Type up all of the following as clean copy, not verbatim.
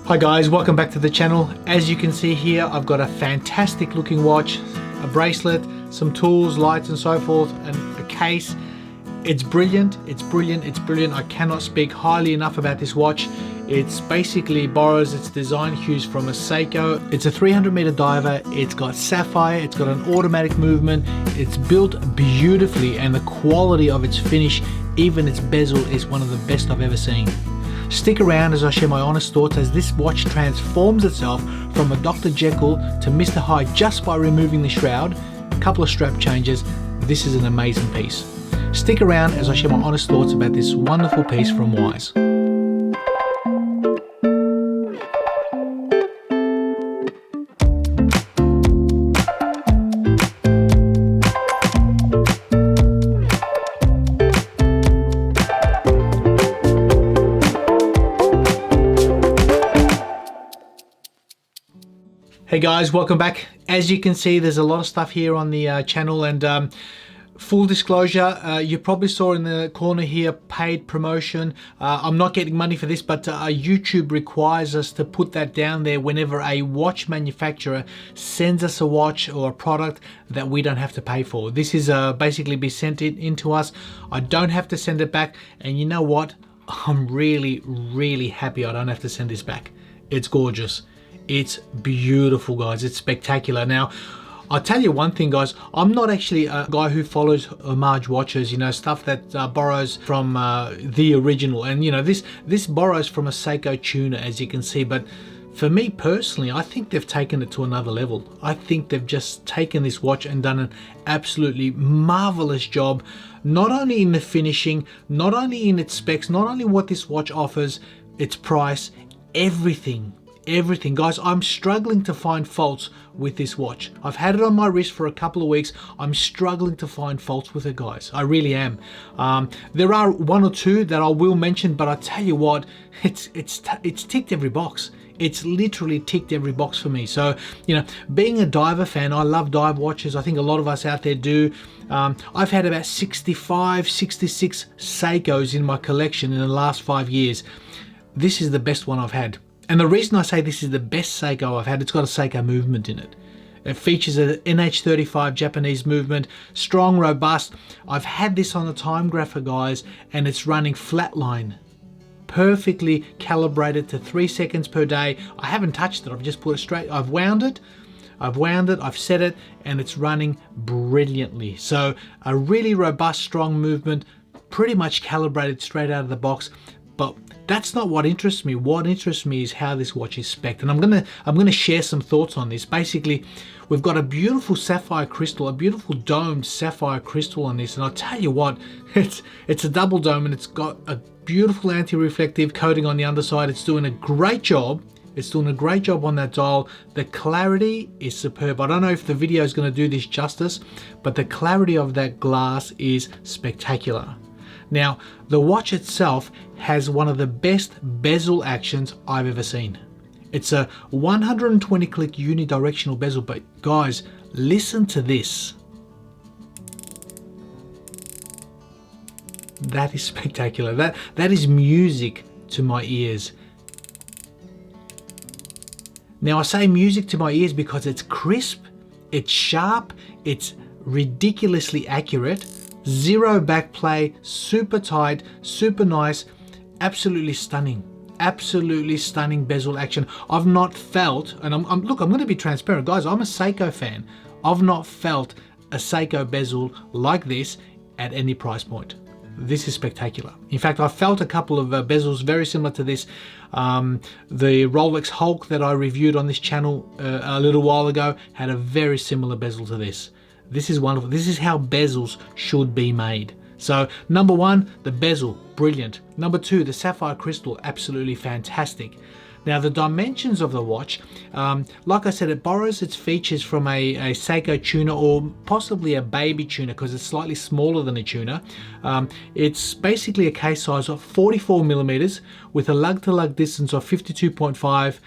Hi guys, welcome back to the channel. As you can see here, I've got a fantastic looking watch, a bracelet, some tools, lights and so forth, and a case. It's brilliant, it's brilliant, it's brilliant. I cannot speak highly enough about this watch. It's basically borrows its design hues from a Seiko. It's a 300-meter diver, it's got sapphire, it's got an automatic movement, it's built beautifully, and the quality of its finish, even its bezel, is one of the best I've ever seen. Stick around as I share my honest thoughts as this watch transforms itself from a Dr. Jekyll to Mr. Hyde just by removing the shroud, a couple of strap changes. This is an amazing piece. Stick around as I share my honest thoughts about this wonderful piece from Wise. Hey guys, welcome back. As you can see, there's a lot of stuff here on the channel, and full disclosure, you probably saw in the corner here, paid promotion. I'm not getting money for this, but YouTube requires us to put that down there whenever a watch manufacturer sends us a watch or a product that we don't have to pay for. This is basically be sent into us. I don't have to send it back, and you know what? I'm really happy I don't have to send this back. It's gorgeous. It's beautiful, guys. It's spectacular. Now, I'll tell you one thing, guys. I'm not actually a guy who follows homage watches, you know, stuff that borrows from the original. And, you know, this borrows from a Seiko tuner, as you can see. But for me personally, I think they've taken it to another level. I think they've just taken this watch and done an absolutely marvelous job, not only in the finishing, not only in its specs, not only what this watch offers, its price, everything. Everything. Guys, I'm struggling to find faults with this watch. I've had it on my wrist for a couple of weeks. I'm struggling to find faults with it, guys. I really am. There are one or two that I will mention, but I tell you what, it's ticked every box. It's literally ticked every box for me. So, you know, being a diver fan, I love dive watches. I think a lot of us out there do. I've had about 65, 66 Seikos in my collection in the last 5 years. This is the best one I've had. And the reason I say this is the best Seiko I've had, it's got a Seiko movement in it. It features an NH35 Japanese movement, strong, robust. I've had this on the time grapher, guys, and it's running flatline. Perfectly calibrated to 3 seconds per day. I haven't touched it, I've just put it straight. I've wound it, I've set it, and it's running brilliantly. So a really robust, strong movement, pretty much calibrated straight out of the box. But that's not what interests me. What interests me is how this watch is spec'd, and I'm gonna share some thoughts on this. Basically, we've got a beautiful sapphire crystal, a beautiful domed sapphire crystal on this, and I'll tell you what, it's a double dome, and it's got a beautiful anti-reflective coating on the underside. It's doing a great job. It's doing a great job on that dial. The clarity is superb. I don't know if the video is going to do this justice, but the clarity of that glass is spectacular. Now, the watch itself has one of the best bezel actions I've ever seen. It's a 120 click unidirectional bezel, but guys, listen to this. That is spectacular. That is music to my ears. Now, I say music to my ears because it's crisp, it's sharp, it's ridiculously accurate. Zero backplay, super tight, super nice, absolutely stunning bezel action. I've not felt, and look, I'm going to be transparent, guys. I'm a Seiko fan. I've not felt a Seiko bezel like this at any price point. This is spectacular. In fact, I felt a couple of bezels very similar to this. The Rolex Hulk that I reviewed on this channel a little while ago had a very similar bezel to this. This is wonderful. This is how bezels should be made. So number one, the bezel, brilliant. Number two, the sapphire crystal, absolutely fantastic. Now the dimensions of the watch, like I said, it borrows its features from a Seiko tuner, or possibly a baby tuner, because it's slightly smaller than a tuner. It's basically a case size of 44 millimeters with a lug-to-lug distance of 52.5.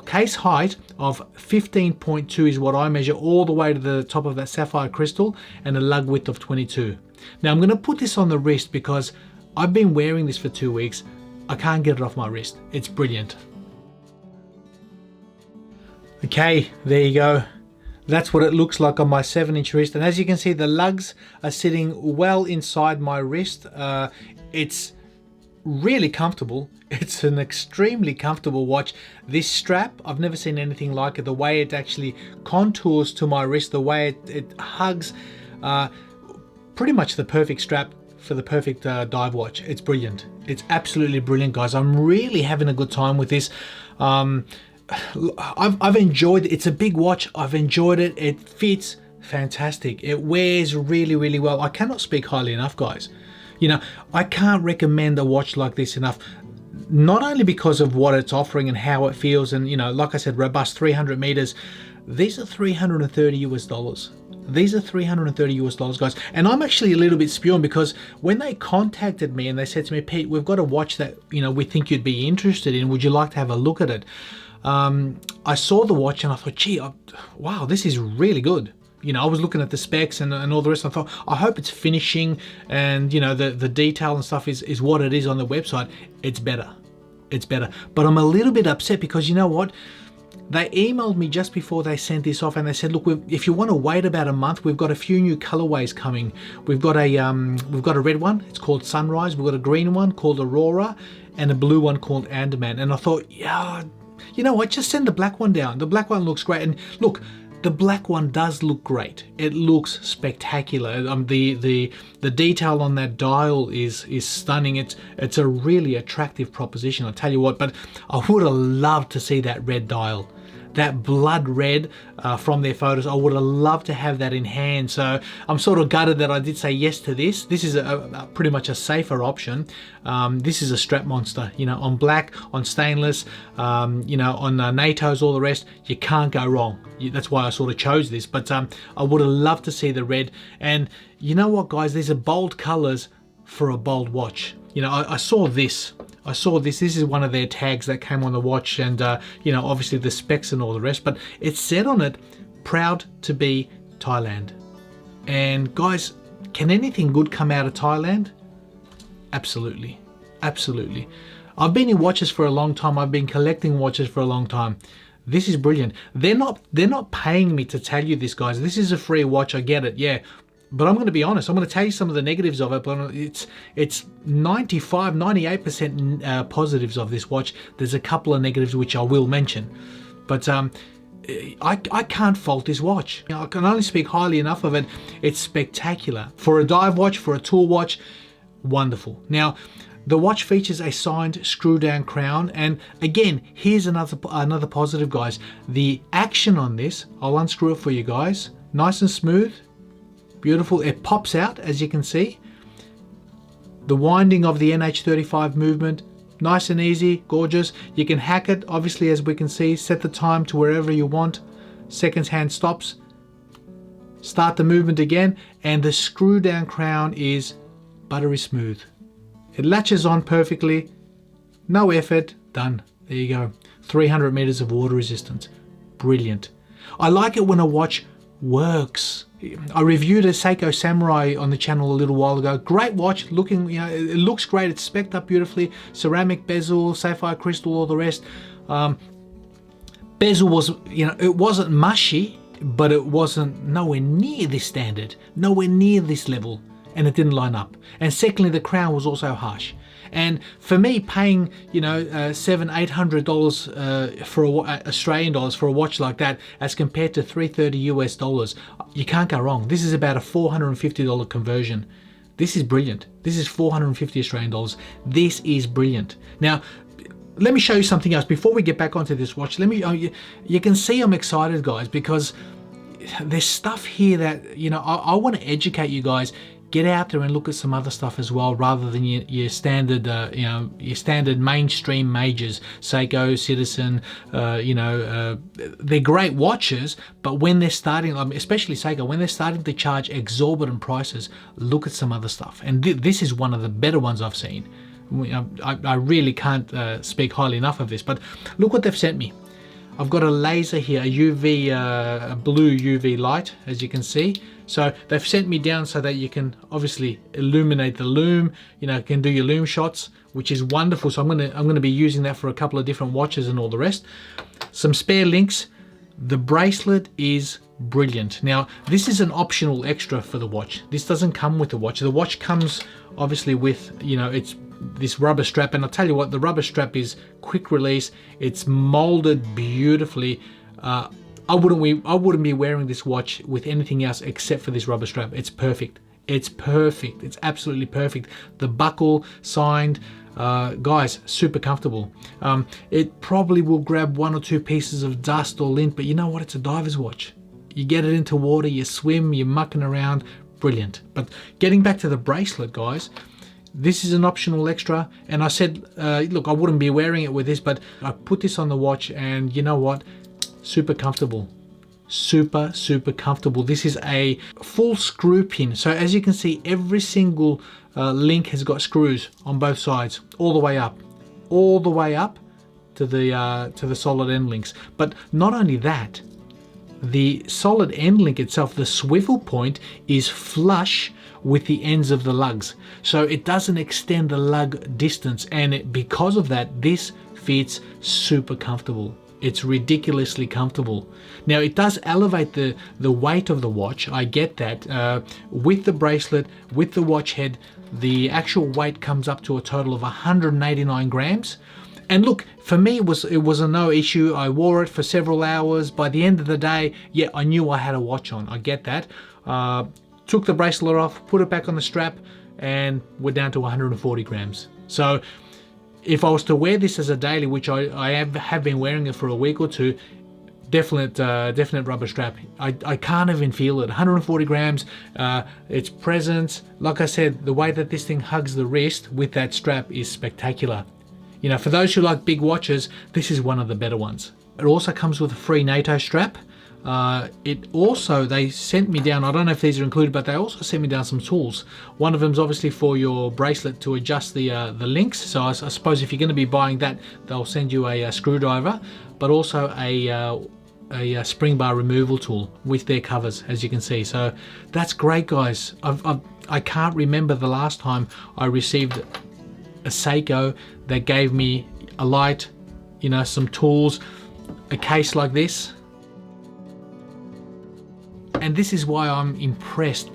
Case height of 15.2 is what I measure all the way to the top of that sapphire crystal, and a lug width of 22. Now I'm going to put this on the wrist because I've been wearing this for 2 weeks. I can't get it off my wrist. It's brilliant. Okay, there you go. That's what it looks like on my 7-inch wrist. And as you can see, the lugs are sitting well inside my wrist. It's really comfortable. It's an extremely comfortable watch. This strap, I've never seen anything like it. The way it actually contours to my wrist, the way it hugs, pretty much the perfect strap for the perfect dive watch. It's brilliant. It's absolutely brilliant, guys. I'm really having a good time with this. I've enjoyed it. It's a big watch. I've enjoyed it. It fits fantastic. It wears really, really well. I cannot speak highly enough, guys. You know, I can't recommend a watch like this enough. Not only because of what it's offering and how it feels, and you know, like I said, robust 300 meters. These are $330 US. These are $330 US, guys. And I'm actually a little bit spewing because when they contacted me and they said to me, Pete, we've got a watch that, you know, we think you'd be interested in. Would you like to have a look at it? I saw the watch and I thought, gee, wow, this is really good. You know, I was looking at the specs and all the rest. I thought, I hope it's finishing and, you know, the detail and stuff is what it is on the website. It's better. It's better. But I'm a little bit upset because you know what? They emailed me just before they sent this off and they said, look, if you want to wait about a month, we've got a few new colorways coming. We've got a red one. It's called Sunrise. We've got a green one called Aurora and a blue one called Andaman. And I thought, yeah, you know what, just send the black one down. The black one looks great. And look, the black one does look great. It looks spectacular. The detail on that dial is stunning. It's a really attractive proposition, I'll tell you what. But I would have loved to see that red dial. That blood red from their photos. I would have loved to have that in hand. So I'm sort of gutted that I did say yes to this. This is a pretty much a safer option. This is a strap monster, you know, on black, on stainless, you know, on NATOs, all the rest. You can't go wrong. That's why I sort of chose this. But I would have loved to see the red. And you know what, guys? These are bold colors for a bold watch. You know, I saw this. This is one of their tags that came on the watch and, you know, obviously the specs and all the rest, but it said on it, proud to be Thailand. And guys, can anything good come out of Thailand? Absolutely. Absolutely. I've been in watches for a long time. I've been collecting watches for a long time. This is brilliant. They're not paying me to tell you this, guys. This is a free watch. I get it. Yeah. But I'm going to be honest, I'm going to tell you some of the negatives of it, but it's 95, 98% positives of this watch. There's a couple of negatives which I will mention. But I can't fault this watch. You know, I can only speak highly enough of it. It's spectacular. For a dive watch, for a tool watch, wonderful. Now, the watch features a signed screw-down crown. And again, here's another positive, guys. The action on this, I'll unscrew it for you guys. Nice and smooth. Beautiful. It pops out, as you can see. The winding of the NH35 movement, nice and easy, gorgeous. You can hack it, obviously, as we can see. Set the time to wherever you want. Seconds hand stops. Start the movement again, and the screw down crown is buttery smooth. It latches on perfectly. No effort. Done. There you go. 300 meters of water resistance. Brilliant. I like it when a watch works. I reviewed a Seiko Samurai on the channel a little while ago. Great watch, looking, you know, it looks great. It's spec'd up beautifully. Ceramic bezel, sapphire crystal, all the rest. Bezel was, you know, it wasn't mushy, but it wasn't nowhere near this standard, nowhere near this level, and it didn't line up. And secondly, the crown was also harsh. And for me, paying, you know, $700-800 for Australian dollars for a watch like that, as compared to $330 US, you can't go wrong. This is about a $450 conversion. This is brilliant. This is 450 Australian dollars. This is brilliant. Now, let me show you something else before we get back onto this watch. You can see I'm excited, guys, because there's stuff here that, you know, I want to educate you guys. Get out there and look at some other stuff as well, rather than your standard, you know, your standard mainstream majors, Seiko, Citizen. You know, they're great watches, but when they're starting, especially Seiko, when they're starting to charge exorbitant prices, look at some other stuff. And this is one of the better ones I've seen. You know, I really can't speak highly enough of this, but look what they've sent me. I've got a laser here, a UV, a blue UV light, as you can see. So they've sent me down so that you can obviously illuminate the lume, you know, can do your lume shots, which is wonderful. So I'm gonna be using that for a couple of different watches and all the rest. Some spare links. The bracelet is brilliant. Now, this is an optional extra for the watch. This doesn't come with the watch. The watch comes obviously with, you know, it's this rubber strap, and I'll tell you what, the rubber strap is quick release. It's molded beautifully. I wouldn't be wearing this watch with anything else except for this rubber strap. It's perfect. It's perfect. It's absolutely perfect. The buckle signed, guys, super comfortable. It probably will grab 1 or 2 pieces of dust or lint, but you know what? It's a diver's watch. You get it into water, you swim, you're mucking around, brilliant. But getting back to the bracelet, guys, this is an optional extra, and I said, look, I wouldn't be wearing it with this, but I put this on the watch, and you know what? Super comfortable. Super comfortable. This is a full screw pin. So as you can see, every single link has got screws on both sides, all the way up to the solid end links. But not only that, the solid end link itself, the swivel point, is flush with the ends of the lugs, so it doesn't extend the lug distance, and because of that, this fits super comfortable. It's ridiculously comfortable. Now, it does elevate the weight of the watch. I get that. With the bracelet, with the watch head, the actual weight comes up to a total of 189 grams. And look, for me, it was a no issue. I wore it for several hours. By the end of the day, yeah, I knew I had a watch on. I get that. Took the bracelet off, put it back on the strap, and we're down to 140 grams. So if I was to wear this as a daily, which I have been wearing it for a week or two, definite rubber strap. I can't even feel it. 140 grams, its presence. Like I said, the way that this thing hugs the wrist with that strap is spectacular. You know, for those who like big watches, this is one of the better ones. It also comes with a free NATO strap. They sent me down, I don't know if these are included, but they also sent me down some tools. One of them is obviously for your bracelet to adjust the links. So I suppose if you're going to be buying that, they'll send you a screwdriver, but also a spring bar removal tool with their covers, as you can see. So that's great, guys. I can't remember the last time I received a Seiko that gave me a light, you know, some tools, a case like this. And this is why I'm impressed.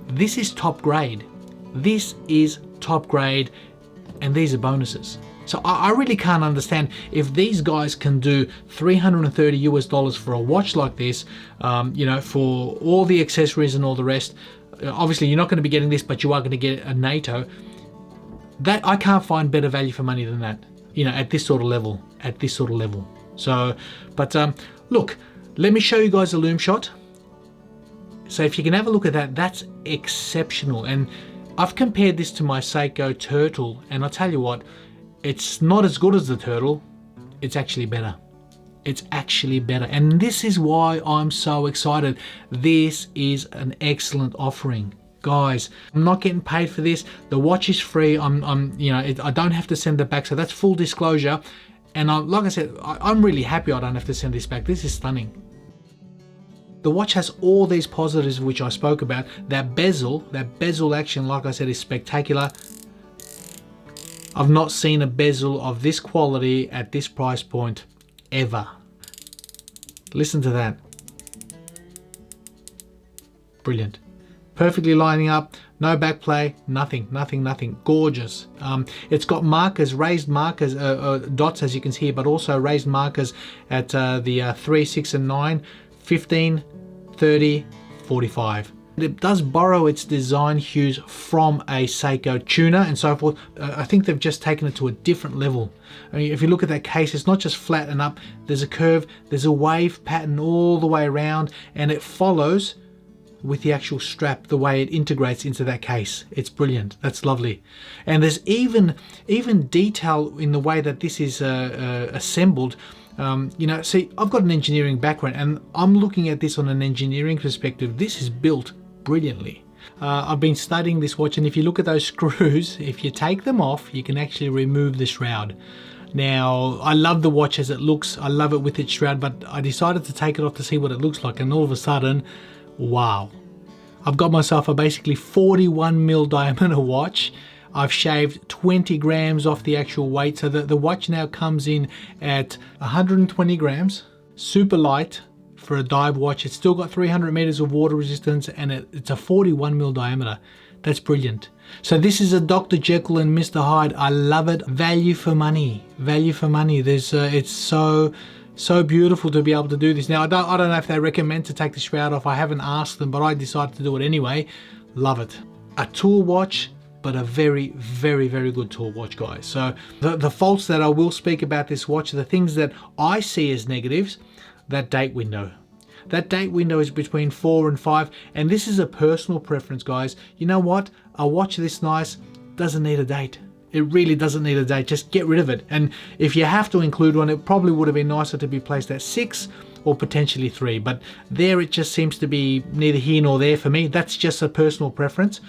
This is top grade. This is top grade, and these are bonuses. So I really can't understand if these guys can do $330 for a watch like this, you know, for all the accessories and all the rest. Obviously, you're not going to be getting this, but you are going to get a NATO. That I can't find better value for money than that, you know, at this sort of level, So, but look, let me show you guys a loom shot. So if you can have a look at that, that's exceptional. And I've compared this to my Seiko Turtle, and I'll tell you what, it's not as good as the Turtle. It's actually better. It's actually better. And this is why I'm so excited. This is an excellent offering. Guys, I'm not getting paid for this. The watch is free. I don't have to send it back. So that's full disclosure. And like I said, I'm really happy I don't have to send this back. This is stunning. The watch has all these positives which I spoke about. That bezel action, like I said, is spectacular. I've not seen a bezel of this quality at this price point ever. Listen to that. Brilliant. Perfectly lining up, no back play, nothing. Gorgeous. It's got markers, raised markers, dots as you can see here, but also raised markers at the 3, 6 and 9, 15, 30, 45. It does borrow its design hues from a Seiko tuner and so forth. I think they've just taken it to a different level. I mean, if you look at that case, it's not just flat and up. There's a curve, there's a wave pattern all the way around, and it follows with the actual strap, the way it integrates into that case. It's brilliant. That's lovely. And there's even detail in the way that this is assembled. You know, see, I've got an engineering background, and I'm looking at this on an engineering perspective. This is built brilliantly. I've been studying this watch, and if you look at those screws, if you take them off, you can actually remove the shroud. Now, I love the watch as it looks. I love it with its shroud, but I decided to take it off to see what it looks like, and all of a sudden, wow. I've got myself a basically 41mm diameter watch. I've shaved 20 grams off the actual weight, so the watch now comes in at 120 grams, super light, for a dive watch. It's still got 300 meters of water resistance, and it's a 41mm diameter. That's brilliant. So this is a Dr. Jekyll and Mr. Hyde. I love it. Value for money. Value for money. It's so beautiful to be able to do this. Now I don't know if they recommend to take the shroud off. I haven't asked them, but I decided to do it anyway. Love it. A tool watch, but a very, very, very good tool watch, guys. So the faults that I will speak about this watch, the things that I see as negatives, that date window. That date window is between 4 and 5, and this is a personal preference, guys. You know what? A watch this nice doesn't need a date. It really doesn't need a date. Just get rid of it. And if you have to include one, it probably would have been nicer to be placed at 6 or potentially 3. But there it just seems to be neither here nor there for me. That's just a personal preference.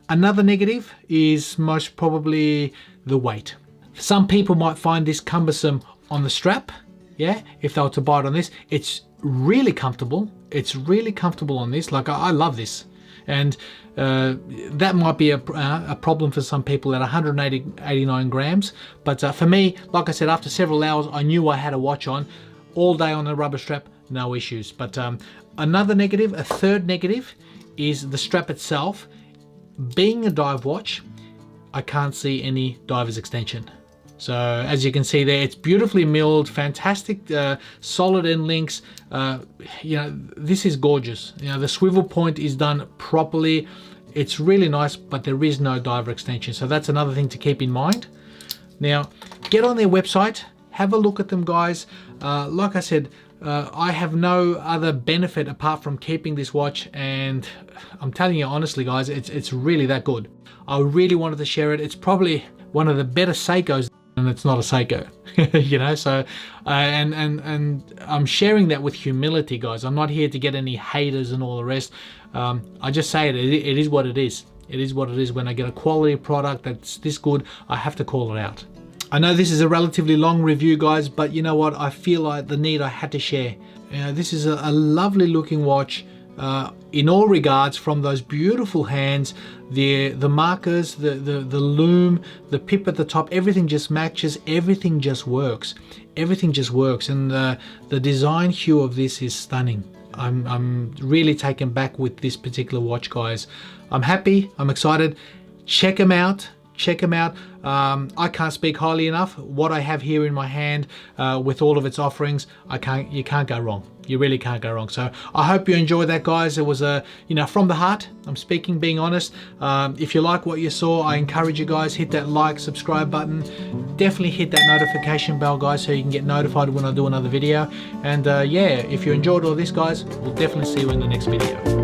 Another negative is most probably the weight. Some people might find this cumbersome on the strap. Yeah, if they were to buy it on this, it's really comfortable. It's really comfortable on this. Like I love this. And that might be a problem for some people at 189 grams. But for me, like I said, after several hours, I knew I had a watch on. All day on a rubber strap, no issues. But another negative, a third negative, is the strap itself. Being a dive watch, I can't see any diver's extension. So as you can see there, it's beautifully milled, fantastic solid end links. You know, this is gorgeous. You know, the swivel point is done properly. It's really nice, but there is no diver extension. So that's another thing to keep in mind. Now, get on their website, have a look at them, guys. Like I said, I have no other benefit apart from keeping this watch, and I'm telling you honestly, guys, it's really that good. I really wanted to share it. It's probably one of the better Seikos, and it's not a Seiko, you know. So and I'm sharing that with humility, guys. I'm not here to get any haters and all the rest. I just say it is what it is. It is what it is. When I get a quality product that's this good, I have to call it out. I know this is a relatively long review, guys, but you know what? I feel like the need I had to share. This is a lovely looking watch in all regards, from those beautiful hands, the markers, the loom, the pip at the top, everything just matches, everything just works. Everything just works, and the design hue of this is stunning. I'm really taken back with this particular watch, guys. I'm happy, I'm excited. Check them out. Check them out. I can't speak highly enough. What I have here in my hand with all of its offerings, you can't go wrong. You really can't go wrong. So I hope you enjoyed that, guys. It was from the heart. I'm speaking, being honest. If you like what you saw, I encourage you guys, hit that like, subscribe button. Definitely hit that notification bell, guys, so you can get notified when I do another video. And yeah, if you enjoyed all this, guys, we'll definitely see you in the next video.